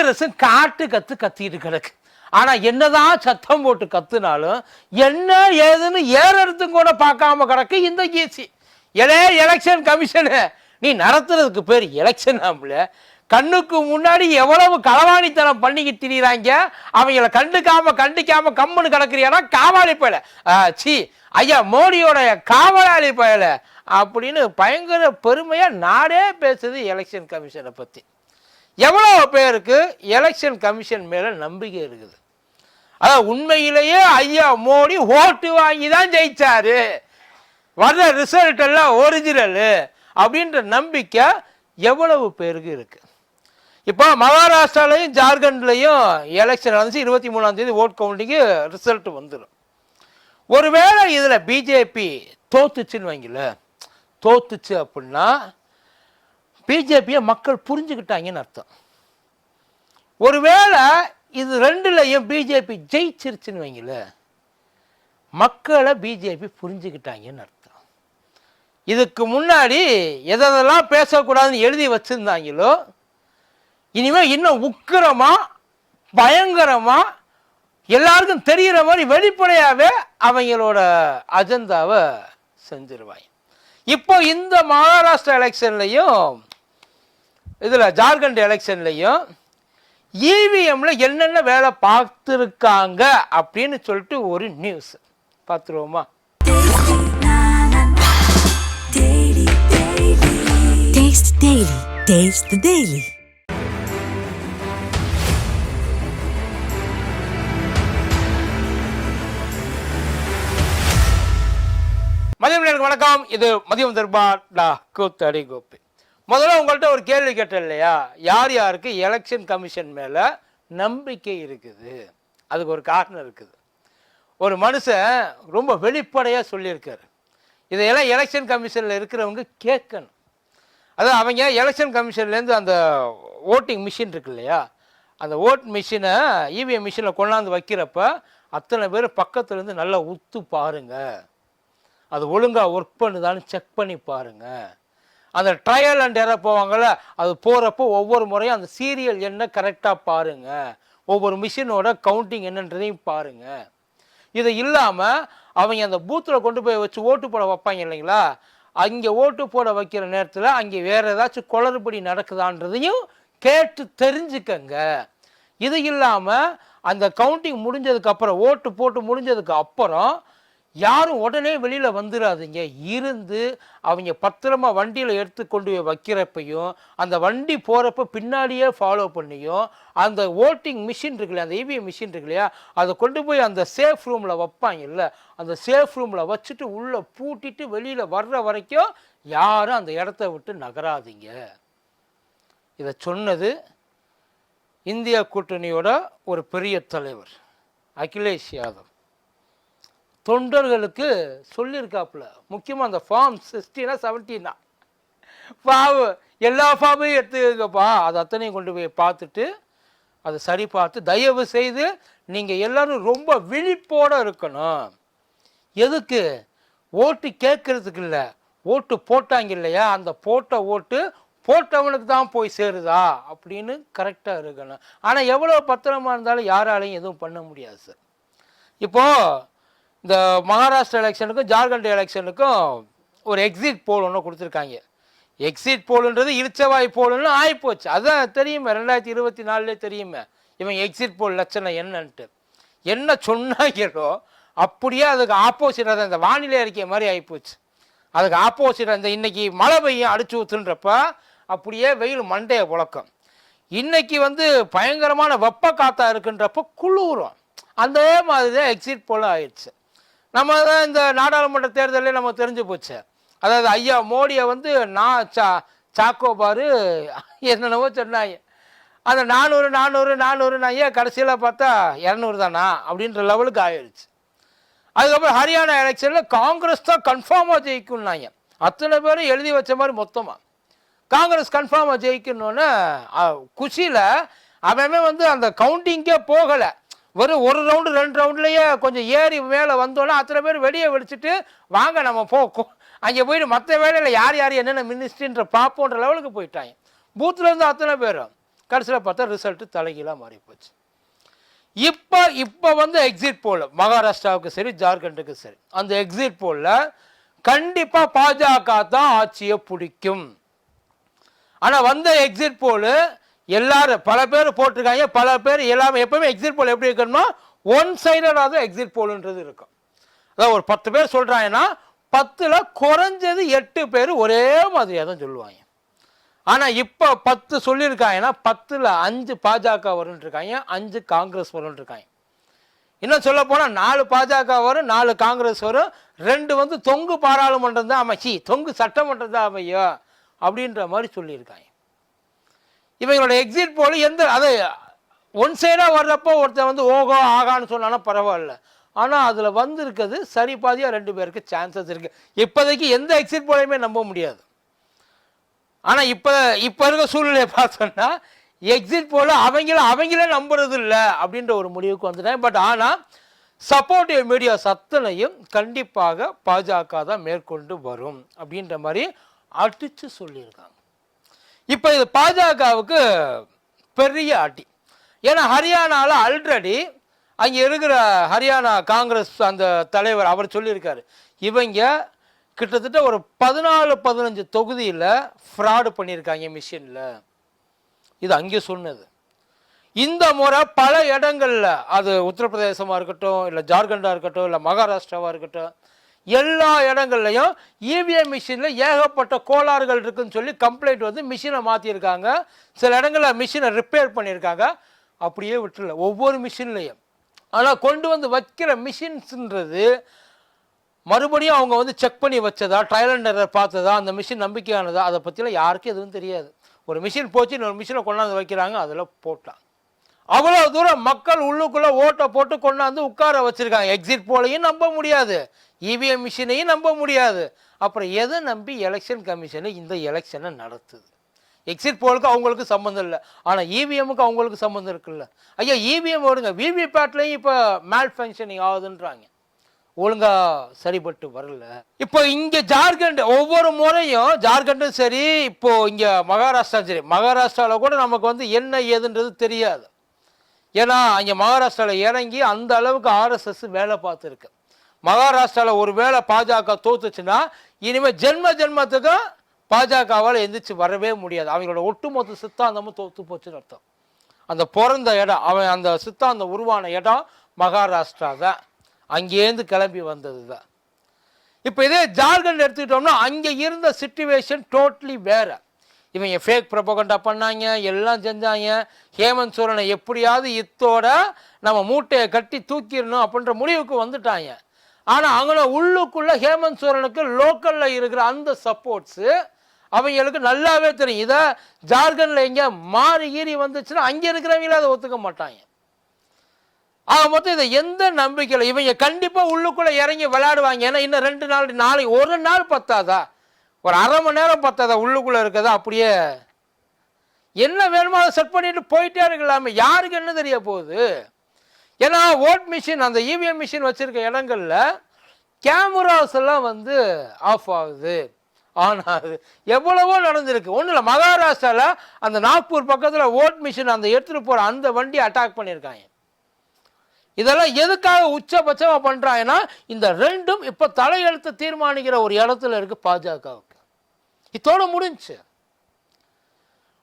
காங்கிரஸும் காட்டு கத்திட்டு கிடக்கு. ஆனால் என்னதான் சத்தம் போட்டு கத்துனாலும் என்ன ஏதுன்னு ஏறத்தும் கூட பார்க்காம கிடக்கு இந்த ஈசி. எலெக்ஷன் கமிஷனு, நீ நடத்துறதுக்கு பேர் எலெக்ஷன் ஆம்பள, கண்ணுக்கு முன்னாடி எவ்வளவு களவாணித்தனம் பண்ணிக்கிட்டு திரியிறாங்க. அவங்கள கண்டிக்காம கம்முன்னு கிடக்குறியானா காவாலி பயல, சி ஐயா மோடியோட காவலாளி பயல அப்படின்னு பயங்கர பெருமையா நாடே பேசுது எலெக்ஷன் கமிஷனை பத்தி. எவ்வளவு பேருக்கு எலெக்ஷன் கமிஷன் மேல நம்பிக்கை இருக்குது? அதான் உண்மையிலேயே ஐயா மோடி ஓட்டு வாங்கி தான் ஜெயிச்சாரு, வர்ற ரிசல்ட் எல்லாம் ஒரிஜினலு அப்படின்ற நம்பிக்கை எவ்வளவு பேருக்கு இருக்கு? இப்போ மகாராஷ்டிராலையும் ஜார்க்கண்ட்லையும் எலெக்ஷன் நடந்துச்சு. 23ஆம் தேதி ஓட் கவுண்டிங்கு ரிசல்ட் வந்துடும். ஒருவேளை இதில் பிஜேபி தோத்துச்சுன்னு வைங்கல, தோத்துச்சு அப்படின்னா பிஜேபியை மக்கள் புரிஞ்சுக்கிட்டாங்கன்னு அர்த்தம். ஒருவேளை இது ரெண்டுலையும் பிஜேபி ஜெயிச்சிருச்சுன்னு வைங்கல, மக்களை பிஜேபி புரிஞ்சுக்கிட்டாங்கன்னு அர்த்தம். இதுக்கு முன்னாடி எதெல்லாம் பேசக்கூடாதுன்னு எழுதி வச்சிருந்தாங்களோ இனிமேல் இன்னும் உக்கிரமா பயங்கரமா எல்லாருக்கும் தெரிகிற மாதிரி வெளிப்படையாகவே அவங்களோட அஜெண்டாவை செஞ்சிருவாங்க. இப்போ இந்த மகாராஷ்டிரா எலெக்ஷன்லையும் இதில் ஜார்க்கண்ட் எலெக்ஷன்லையும் இவிஎம்ல என்னென்ன வேலை பார்த்துருக்காங்க அப்படின்னு சொல்லிட்டு ஒரு நியூஸ் பார்த்துருவோமா? மதியம் நேருக்கு வணக்கம். இது மதியம் தர்பார் கூத்தடி கோப்பி. முதல்ல உங்கள்கிட்ட ஒரு கேள்வி கேட்டேன் இல்லையா, யார் யாருக்கு எலெக்ஷன் கமிஷன் மேல நம்பிக்கை இருக்குது? அதுக்கு ஒரு காரணம் இருக்குது. ஒரு மனுஷன் ரொம்ப வெளிப்படையா சொல்லியிருக்காரு. இதையெல்லாம் எலெக்ஷன் கமிஷன்ல இருக்கிறவங்க கேட்கணும். அதான் அவங்க எலெக்ஷன் கமிஷன்லேருந்து அந்த ஓட்டிங் மிஷின் இருக்கு இல்லையா, அந்த ஓட் மிஷினை இவிஎம் மிஷினில் கொண்டாந்து வைக்கிறப்ப அத்தனை பேர் பக்கத்துலேருந்து நல்லா உத்து பாருங்க, அது ஒழுங்காக ஒர்க் பண்ணுதான்னு செக் பண்ணி பாருங்க. அந்த ட்ரையல் அண்ட் எரர் போவாங்கள்ல, அது போகிறப்போ ஒவ்வொரு முறையும் அந்த சீரியல் என்ன கரெக்டாக பாருங்க, ஒவ்வொரு மிஷினோட கவுண்டிங் என்னன்றதையும் பாருங்க. இது இல்லாமல் அவங்க அந்த பூத்தில் கொண்டு போய் வச்சு ஓட்டு போட வைப்பாங்க இல்லைங்களா, அங்கே ஓட்டு போட வைக்கிற நேரத்தில் அங்கே வேறு ஏதாச்சும் குளறுபடி நடக்குதான்றதையும் கேட்டு தெரிஞ்சுக்கங்க. இது இல்லாமல் அந்த கவுண்டிங் முடிஞ்சதுக்கப்புறம், ஓட்டு போட்டு முடிஞ்சதுக்கு அப்புறம் யாரும் உடனே வெளியில் வந்துடாதீங்க. இருந்து அவங்க பத்திரமா வண்டியில் எடுத்து கொண்டு போய் வைக்கிறப்பையும் அந்த வண்டி போகிறப்ப பின்னாடியே ஃபாலோ பண்ணியும் அந்த ஓட்டிங் மிஷின் இருக்குல்லையா, அந்த இவிஎம் மிஷின் இருக்கு இல்லையா, அதை கொண்டு போய் அந்த சேஃப் ரூமில் வைப்பாங்கல்ல, அந்த சேஃப் ரூமில் வச்சுட்டு உள்ளே பூட்டிட்டு வெளியில் வர்ற வரைக்கும் யாரும் அந்த இடத்த விட்டு நகராதீங்க. இதை சொன்னது இந்தியா கூட்டணியோட ஒரு பெரிய தலைவர் அகிலேஷ் யாதவ். தொண்டர்களுக்கு சொல்லியிருக்காப்புல, முக்கியமாக அந்த ஃபார்ம் 16 17 ஃபார்ம் எல்லா ஃபார்மையும் எடுத்துக்கப்பா, அது அத்தனையும் கொண்டு போய் பார்த்துட்டு அதை சரி பார்த்து தயவு செய்து நீங்கள் எல்லோரும் ரொம்ப விழிப்போடு இருக்கணும். எதுக்கு? ஓட்டு கேட்கறதுக்கு இல்லை, ஓட்டு போட்டாங்க இல்லையா, அந்த போட்ட ஓட்டு போட்டவனுக்கு தான் போய் சேருதா அப்படின்னு கரெக்டாக இருக்கணும். ஆனால் எவ்வளோ பத்திரமா இருந்தாலும் யாராலையும் எதுவும் பண்ண முடியாது சார். இப்போது இந்த மகாராஷ்டிரா எலெக்ஷனுக்கும் ஜார்க்கண்ட் எலெக்ஷனுக்கும் ஒரு எக்ஸிட் போல் ஒன்று கொடுத்துருக்காங்க. எக்ஸிட் போலுன்றது இழிச்சவாய் போலுன்னு ஆகிப்போச்சு. அதுதான் தெரியுமே, 2024 தெரியுமே இவன் எக்ஸிட் போல் லட்சணம் என்னன்ட்டு. என்ன சொன்னாங்களோ அப்படியே அதுக்கு ஆப்போசிட்டாக தான் இந்த வானிலை அறிக்கை மாதிரி ஆகிப்போச்சு. அதுக்கு ஆப்போசிட்டாக இந்த இன்னைக்கு மழை பெய்யும் அடிச்சு ஊற்றுன்றப்ப அப்படியே வெயில் மண்டையை புழக்கம். இன்னைக்கு பயங்கரமான வெப்ப காத்தா இருக்குன்றப்ப குளிரும். அதே மாதிரி தான் எக்ஸிட் போல ஆயிடுச்சு. நம்ம தான் இந்த நாடாளுமன்ற தேர்தலில் நம்ம தெரிஞ்சு போச்சு. அதாவது ஐயா மோடியை நான் சாக்கோபாரு என்னென்னவோ சொன்னாங்க. அந்த 400 ஏன் கடைசியில் பார்த்தா 200 தானா அப்படின்ற லெவலுக்கு ஆயிடுச்சு. அதுக்கப்புறம் ஹரியானா எலெக்ஷனில் காங்கிரஸ் தான் கன்ஃபார்மாக ஜெயிக்கும்னாங்க. அத்தனை பேரும் எழுதி வச்ச மாதிரி மொத்தமாக காங்கிரஸ் கன்ஃபார்மாக ஜெயிக்கணுன்னு குஷியில் அவன் அந்த கவுண்டிங்கே போகலை. வெறும் 1 ரவுண்டு 2 ரவுண்ட்லேயே கொஞ்சம் ஏறி மேலே வந்தோன்னா அத்தனை பேர் வெளியே வெடிச்சிட்டு வாங்க நம்ம அங்கே போயிட்டு மற்ற வேலையில் யார் யார் என்னென்ன மினிஸ்ட்ரின்ற பார்ப்போன்ற லெவலுக்கு போயிட்டாங்க. பூத்துலேருந்து அத்தனை பேரும் கடைசியில் பார்த்தா ரிசல்ட்டு தலைகீழாக மாறி போச்சு. இப்போ வந்து எக்ஸிட் போல் மகாராஷ்டிராவுக்கு சரி ஜார்க்கண்டுக்கு சரி, அந்த எக்ஸிட் போலில் கண்டிப்பாக பாஜக தான் ஆட்சியை பிடிக்கும். ஆனால் வந்த எக்ஸிட் போல் எல்லாரும் பல பேர் போட்டிருக்காங்க, பல பேர் எல்லாமே. எப்பவுமே எக்ஸிட் போல் எப்படி இருக்கணும்னா ஒன் சைடடாக தான் எக்ஸிட் போலுன்றது இருக்கும். அதாவது ஒரு 10 பேர் சொல்கிறாங்கன்னா 10ல் குறைஞ்சது 8 பேர் ஒரே மாதிரியாக தான் சொல்லுவாங்க. ஆனால் இப்போ 10 சொல்லியிருக்காங்கன்னா 10ல் 5 பாஜக வரும்னு இருக்காங்க, 5 காங்கிரஸ் வரும்னு இருக்காங்க. இன்னும் சொல்ல போனால் 4 பாஜக வரும், 4 காங்கிரஸ் வரும், 2 வந்து தொங்கு பாராளுமன்றம் தான் அமைச்சி, தொங்கு சட்டமன்றம் தான் அமையும் அப்படின்ற மாதிரி சொல்லியிருக்காங்க. இவங்களோட எக்ஸிட் போல் அதை ஒன் சைடாக வர்றப்போ ஒருத்தர் வந்து ஓகோ ஆகான்னு சொன்னானா பரவாயில்ல. ஆனால் அதில் வந்திருக்கிறது சரி பாதியாக 2 பேருக்கு சான்சஸ் இருக்குது. இப்போதைக்கு எந்த எக்ஸிட் போலையுமே நம்ப முடியாது. ஆனால் இப்போ இருக்க சூழ்நிலையை பார்த்தோன்னா எக்ஸிட் போல் அவங்களே நம்புறது இல்லை அப்படின்ற ஒரு முடிவுக்கு வந்துட்டாங்க. பட் ஆனால் சப்போர்ட்டிவ் மீடியாஸ் அத்தனையும் கண்டிப்பாக பாஜக தான் மேற்கொண்டு வரும் அப்படின்ற மாதிரி அடித்து சொல்லியிருக்காங்க. இப்போ இது பாஜகவுக்கு பெரிய அடி. ஏன்னா ஹரியானாவில் ஆல்ரெடி அங்கே இருக்கிற ஹரியானா காங்கிரஸ் அந்த தலைவர் அவர் சொல்லியிருக்காரு, இவங்க கிட்டத்தட்ட ஒரு 14-15 தொகுதியில் ஃப்ராடு பண்ணியிருக்காங்க மிஷினில். இது அங்கே சொன்னது. இந்த முறை பல இடங்களில், அது உத்தரப்பிரதேசமாக இருக்கட்டும், இல்லை ஜார்க்கண்டாக இருக்கட்டும், இல்லை மகாராஷ்டிராவாக இருக்கட்டும், எல்லா இடங்கள்லையும் இவிஎம் மிஷினில் ஏகப்பட்ட கோளாறுகள் இருக்குதுன்னு சொல்லி கம்ப்ளைண்ட் வந்து மிஷினை மாற்றியிருக்காங்க. சில இடங்களில் மிஷினை ரிப்பேர் பண்ணியிருக்காங்க. அப்படியே விட்டுல ஒவ்வொரு மிஷின்லையும். ஆனால் கொண்டு வந்து வைக்கிற மிஷின்ஸுன்றது மறுபடியும் அவங்க வந்து செக் பண்ணி வச்சதா, ட்ரையல் அண்ட் எரர் பார்த்ததா, அந்த மிஷின் நம்பிக்கையானதா, அதை பற்றிலாம் யாருக்கும் எதுவும் தெரியாது. ஒரு மிஷின் போச்சு, இன்னொரு மிஷினை கொண்டாந்து வைக்கிறாங்க, அதில் போட்டான். அவ்வளோ தூரம் மக்கள் உள்ளுக்குள்ளே ஓட்டை போட்டு கொண்டாந்து உட்கார வச்சுருக்காங்க. எக்ஸிட் போலையும் நம்ப முடியாது, இவிஎம் மிஷினையும் நம்ப முடியாது. அப்புறம் எதை நம்பி எலெக்ஷன் கமிஷனு இந்த எலெக்ஷனை நடத்துது? எக்ஸிட் போலுக்கு அவங்களுக்கு சம்மந்தம் இல்லை, ஆனால் இவிஎம்முக்கு அவங்களுக்கு சம்மந்தம் இருக்குல்ல. ஐயா இவிஎம் வருங்க, விவிபேட்லையும் இப்போ மேல் ஃபங்க்ஷனிங் ஆகுதுன்றாங்க, ஒழுங்கா சரிபட்டு வரல. இப்போ இங்கே ஜார்க்கண்ட் ஒவ்வொரு முறையும் ஜார்க்கண்டும் சரி, இப்போ இங்கே மகாராஷ்டிரா சரி, மகாராஷ்டிராவில் கூட நமக்கு வந்து என்ன ஏதுன்றது தெரியாது. ஏன்னா அங்கே மகாராஷ்டிராவில் இறங்கி அந்த அளவுக்கு ஆர்எஸ்எஸ் வேலை பார்த்துருக்கு. மகாராஷ்டிராவில் ஒரு வேளை பாஜக தோத்துச்சுன்னா இனிமேல் ஜென்மத்துக்கு பாஜகவால் எந்திரிச்சு வரவே முடியாது. அவங்களோட ஒட்டுமொத்த சித்தாந்தமும் தோத்து போச்சுன்னு அர்த்தம். அந்த பிறந்த இடம், அவன் அந்த சித்தாந்தம் உருவான இடம் மகாராஷ்டிரா தான், அங்கேருந்து கிளம்பி வந்தது தான். இப்போ இதே ஜார்க்கண்ட் எடுத்துக்கிட்டோம்னா அங்கே இருந்த சிச்சுவேஷன் டோட்டலி வேறு. இவங்க ஃபேக் ப்ரொபகண்டா பண்ணாங்க, எல்லாம் செஞ்சாங்க. ஹேமந்த் சோரனை எப்படியாவது இத்தோட நம்ம மூட்டையை கட்டி தூக்கிடணும் அப்படின்ற முடிவுக்கு வந்துட்டாங்க. ஆனால் அவங்கள உள்ளுக்குள்ளே ஹேமந்த் சோரனுக்கு லோக்கலில் இருக்கிற அந்த சப்போர்ட்ஸு அவங்களுக்கு நல்லாவே தெரியும். இதை ஜார்க்கண்டில் எங்கே மாறி கீறி வந்துச்சுன்னா அங்கே இருக்கிறவங்களே அதை ஒத்துக்க மாட்டாங்க. ஆக மொத்தம் இதை எந்த நம்பிக்கையில் இவங்க கண்டிப்பாக உள்ளுக்குள்ளே இறங்கி விளையாடுவாங்க. ஏன்னா இன்னும் 2 நாள், நாளைக்கு ஒரு நாள் பத்தாதா, ஒரு அரை மணி நேரம் பத்தாதா உள்ளுக்குள்ளே இருக்கதா, அப்படியே என்ன வேணுமோ அதை செட் பண்ணிட்டு போயிட்டே இருக்கலாமே, யாருக்கு என்ன தெரிய போகுது? ஏன்னா ஓட் மிஷின், அந்த இவிஎம் மிஷின் வச்சுருக்க இடங்களில் கேமராஸ் எல்லாம் வந்து ஆஃப் ஆகுது, ஆன் ஆகுது, எவ்வளவோ நடந்திருக்கு. ஒன்றும் இல்லை, மகாராஷ்டிராவில் அந்த நாக்பூர் பக்கத்தில் ஓட் மிஷின் அந்த எடுத்துகிட்டு போகிற அந்த வண்டி அட்டாக் பண்ணியிருக்காங்க. இதெல்லாம் எதுக்காக உச்சபட்சமாக பண்ணுறாங்கன்னா இந்த ரெண்டும் இப்போ தலையெழுத்து தீர்மானிக்கிற ஒரு இடத்துல இருக்கு பாஜகவுக்கு. இதோட முடிஞ்சு.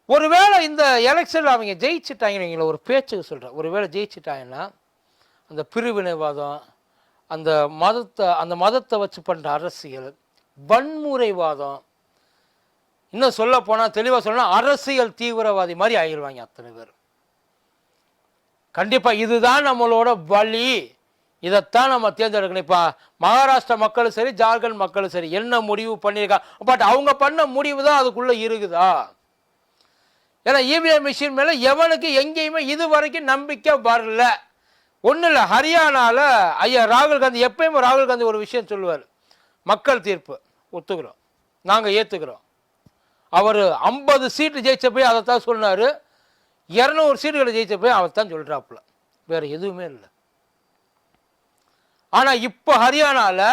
ஒருவேளை இந்த எலெக்ஷனில் அவங்க ஜெயிச்சுட்டாங்க, ஒரு பேச்சுக்கு சொல்கிறேன், ஒருவேளை ஜெயிச்சுட்டாங்கன்னா அந்த பிரிவினைவாதம், அந்த மதத்தை வச்சு பண்ணுற அரசியல், வன்முறைவாதம், இன்னும் சொல்ல போனால் தெளிவாக சொல்லணும் அரசியல் தீவிரவாதி மாதிரி ஆகிடுவாங்க அத்தனை பேர். கண்டிப்பாக இதுதான் நம்மளோட வழி, இதைத்தான் நம்ம தேர்ந்தெடுக்கணும். இப்போ மகாராஷ்டிரா மக்களும் சரி, ஜார்க்கண்ட் மக்களும் சரி என்ன முடிவு பண்ணியிருக்காங்க, பட் அவங்க பண்ண முடிவு தான் அதுக்குள்ளே இருக்குதா? ஏன்னா இவிஎம் மிஷின் மேலே எவனுக்கு எங்கேயுமே இது வரைக்கும் நம்பிக்கை வரல. ஒன்றும் இல்லை, ஹரியானாவில் ஐயா ராகுல் காந்தி எப்பயுமே ராகுல் காந்தி ஒரு விஷயம் சொல்லுவார், மக்கள் தீர்ப்பு ஒத்துக்கிறோம், நாங்கள் ஏற்றுக்கிறோம். அவர் 50 சீட்டு ஜெயிச்ச போய் அதைத்தான் சொன்னார், 200 சீட்டுகளை ஜெயிச்ச போய் அவர் தான் சொல்கிறாப்புல, வேறு எதுவுமே இல்லை. ஆனால் இப்போ ஹரியானாவில்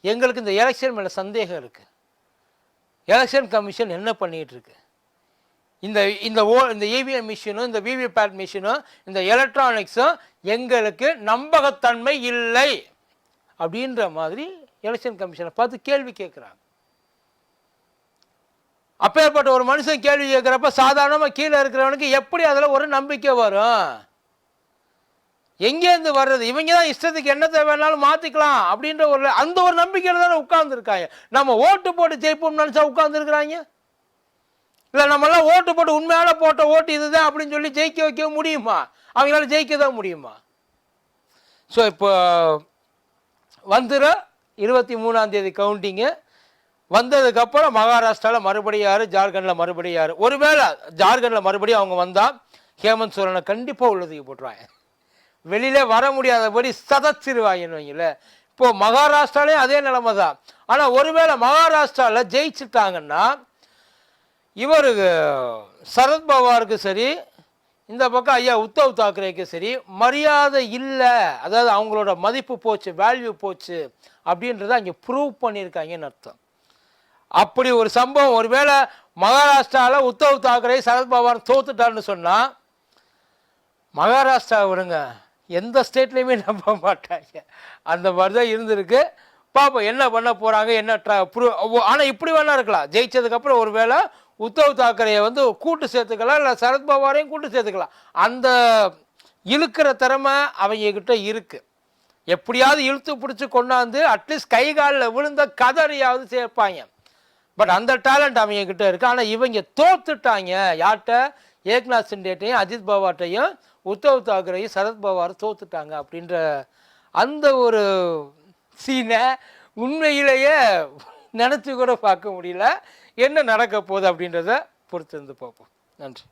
எங்களுக்கு இந்த எலெக்ஷன் மேலே சந்தேகம் இருக்குது. எலெக்ஷன் கமிஷன் என்ன பண்ணிகிட்டு இருக்கு? இந்த இவிஎம் மிஷினும் இந்த விவிபேட் மிஷினும் இந்த எலக்ட்ரானிக்ஸும் எங்களுக்கு நம்பகத்தன்மை இல்லை அப்படின்ற மாதிரி எலெக்ஷன் கமிஷனை பார்த்து கேள்வி கேட்குறாங்க. அப்பேற்பட்ட ஒரு மனுஷன் கேள்வி கேட்குறப்ப சாதாரணமாக கீழே இருக்கிறவனுக்கு எப்படி அதில் ஒரு நம்பிக்கை வரும்? எங்கேருந்து வர்றது? இவங்க தான் இஷ்டத்துக்கு என்னத்தை வேணாலும் மாற்றிக்கலாம் அப்படின்ற அந்த ஒரு நம்பிக்கையில் தானே உட்கார்ந்துருக்காங்க. நம்ம ஓட்டு போட்டு ஜெயிப்போம்னு நினச்சா உட்கார்ந்துருக்குறாங்க. இல்லை நம்மளாம் ஓட்டு போட்டு உண்மையான போட்ட ஓட்டு இதுதான் அப்படின்னு சொல்லி ஜெயிக்க வைக்க முடியுமா? அவங்களால ஜெயிக்க தான் முடியுமா? ஸோ இப்போ வந்துட 23ஆம் தேதி கவுண்டிங்கு வந்ததுக்கப்புறம் மகாராஷ்டிராவில் மறுபடியும் யார், ஜார்க்கண்டில் மறுபடியும் யார்? ஒருவேளை ஜார்க்கண்டில் மறுபடியும் அவங்க வந்தால் ஹேமந்த் சோரனை கண்டிப்பாக உள்ளதுக்கு போட்டுருவாங்க. வெளியிலே வர முடியாதபடி சதச்சிருவாங்கன்னு வைங்கள. இப்போது மகாராஷ்டிராலேயும் அதே நிலைமை தான். ஆனால் ஒருவேளை மகாராஷ்டிராவில் ஜெயிச்சுட்டாங்கன்னா இவருக்கு சரத்பவாருக்கு சரி, இந்த பக்கம் ஐயா உத்தவ் தாக்கரேக்கு சரி மரியாதை இல்லை, அதாவது அவங்களோட மதிப்பு போச்சு, வேல்யூ போச்சு அப்படின்றத அங்கே ப்ரூவ் பண்ணியிருக்காங்கன்னு அர்த்தம். அப்படி ஒரு சம்பவம் ஒருவேளை மகாராஷ்டிராவில் உத்தவ் தாக்கரே சரத்பவார் தோத்துட்டான்னு சொன்னால் மகாராஷ்டிரா விடுங்க, எந்த ஸ்டேட்லேயுமே நம்ப மாட்டாங்க. அந்த மாதிரி தான் இருந்திருக்கு. பார்ப்போம் என்ன பண்ண போகிறாங்க, என்ன ஆனால் இப்படி வேணா இருக்கலாம், ஜெயிச்சதுக்கப்புறம் ஒரு வேளை உத்தவ் தாக்கரேயை வந்து கூட்டு சேர்த்துக்கலாம், இல்லை சரத்பவாரையும் கூட்டு சேர்த்துக்கலாம். அந்த இழுக்கிற திறமை அவங்கக்கிட்ட இருக்குது. எப்படியாவது இழுத்து பிடிச்சி கொண்டாந்து அட்லீஸ்ட் கை காலில் விழுந்த கதறியாவது சேர்ப்பாங்க. பட் அந்த டேலண்ட் அவங்கக்கிட்ட இருக்குது. ஆனால் இவங்க தோத்துட்டாங்க. யார்கிட்ட? ஏக்நாத் சிண்டேட்டையும் அஜித் பவார்ட்டையும் உத்தவ் தாக்கரேயும் சரத்பவார் தோத்துட்டாங்க அப்படின்ற அந்த ஒரு சீனை உண்மையிலேயே நினச்சி கூட பார்க்க முடியல. என்ன நடக்க போகுது அப்படின்றத பொறுத்திருந்து பார்ப்போம். நன்றி.